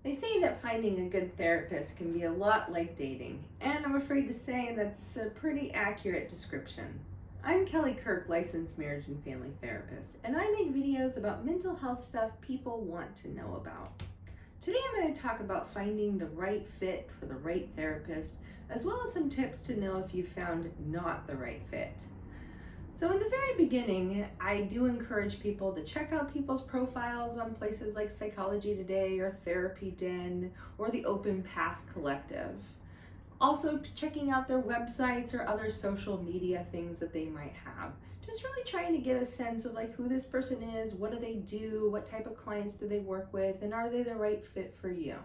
They say that finding a good therapist can be a lot like dating, and I'm afraid to say that's a pretty accurate description. I'm Kelly Kirk, licensed marriage and family therapist, and I make videos about mental health stuff people want to know about. Today I'm going to talk about finding the right fit for the right therapist, as well as some tips to know if you found not the right fit. So in the very beginning, I do encourage people to check out people's profiles on places like Psychology Today or Therapy Den or the Open Path Collective. Also checking out their websites or other social media things that they might have. Just really trying to get a sense of like who this person is, what do they do, what type of clients do they work with, and are they the right fit for you?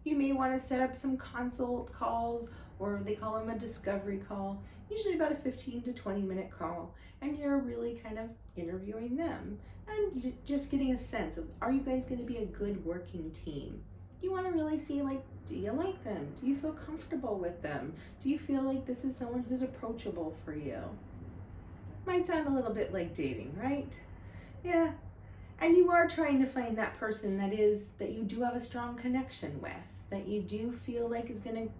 You may want to set up some consult calls, or they call them a discovery call, usually about a 15 to 20 minute call, and you're really kind of interviewing them and just getting a sense of, are you guys going to be a good working team? You want to really see, like, do you like them? Do you feel comfortable with them? Do you feel like this is someone who's approachable for you? Might sound a little bit like dating, right? Yeah. And you are trying to find that person that you do have a strong connection with, that you do feel like is going to,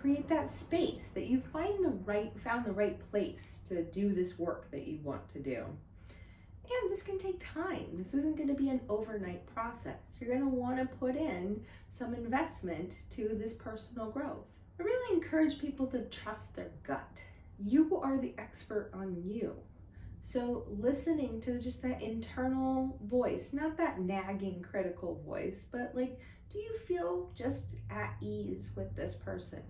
create that space, that you found the right place to do this work that you want to do. And this can take time. This isn't going to be an overnight process. You're going to want to put in some investment to this personal growth. I really encourage people to trust their gut. You are the expert on you. So listening to just that internal voice, not that nagging critical voice, but like, do you feel just at ease with this person?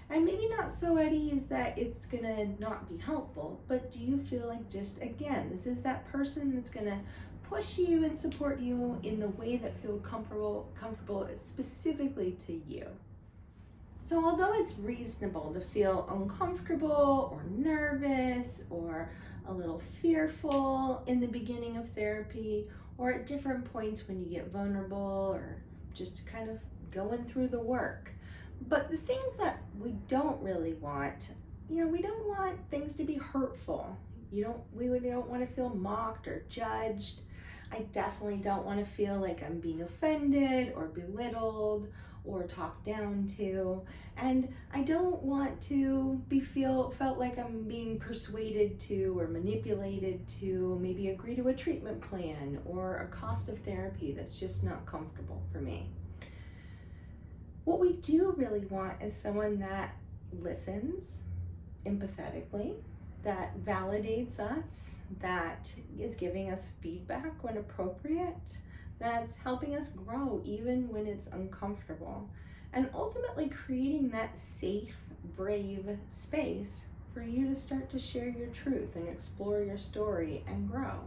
And maybe not so at ease that it's gonna not be helpful, but do you feel like just, again, this is that person that's gonna push you and support you in the way that feels comfortable specifically to you? So although it's reasonable to feel uncomfortable or nervous or a little fearful in the beginning of therapy, or at different points when you get vulnerable or just kind of going through the work. But the things that we don't really want, we don't want things to be hurtful. We don't want to feel mocked or judged. I definitely don't want to feel like I'm being offended or belittled or talked down to. And I don't want to felt like I'm being persuaded to or manipulated to maybe agree to a treatment plan or a cost of therapy that's just not comfortable for me. What we do really want is someone that listens empathetically, that validates us, that is giving us feedback when appropriate, that's helping us grow even when it's uncomfortable, and ultimately creating that safe, brave space for you to start to share your truth and explore your story and grow.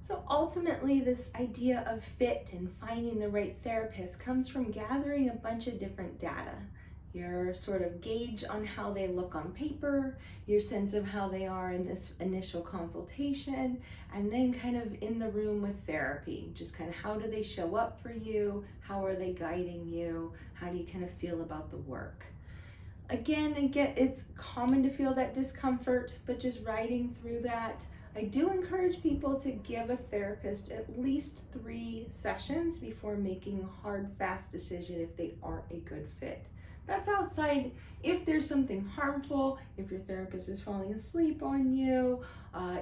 So ultimately, this idea of fit and finding the right therapist comes from gathering a bunch of different data. Your sort of gauge on how they look on paper, your sense of how they are in this initial consultation, and then kind of in the room with therapy. Just kind of how do they show up for you? How are they guiding you? How do you kind of feel about the work? Again, it's common to feel that discomfort, but just riding through that. I do encourage people to give a therapist at least 3 sessions before making a hard, fast decision if they aren't a good fit. That's outside if there's something harmful, if your therapist is falling asleep on you,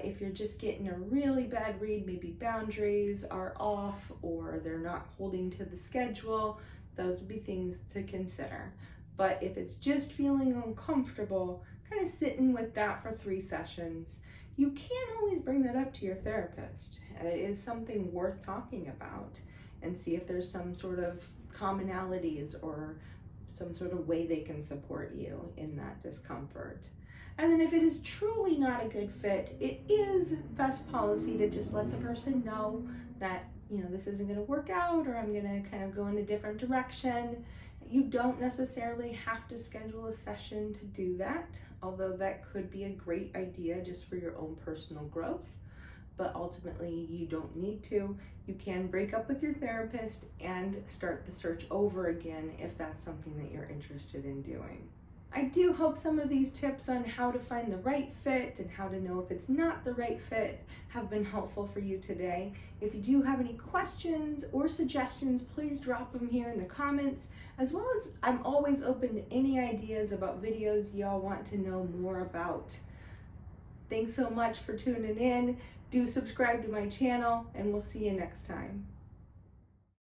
if you're just getting a really bad read, maybe boundaries are off or they're not holding to the schedule, those would be things to consider. But if it's just feeling uncomfortable, kind of sitting with that for 3 sessions. You can't always bring that up to your therapist. It is something worth talking about and see if there's some sort of commonalities or some sort of way they can support you in that discomfort. And then if it is truly not a good fit, it is best policy to just let the person know that, this isn't going to work out, or I'm going to kind of go in a different direction. You don't necessarily have to schedule a session to do that, although that could be a great idea just for your own personal growth. But ultimately, you don't need to. You can break up with your therapist and start the search over again if that's something that you're interested in doing. I do hope some of these tips on how to find the right fit and how to know if it's not the right fit have been helpful for you today. If you do have any questions or suggestions, please drop them here in the comments, as well as I'm always open to any ideas about videos y'all want to know more about. Thanks so much for tuning in. Do subscribe to my channel, and we'll see you next time.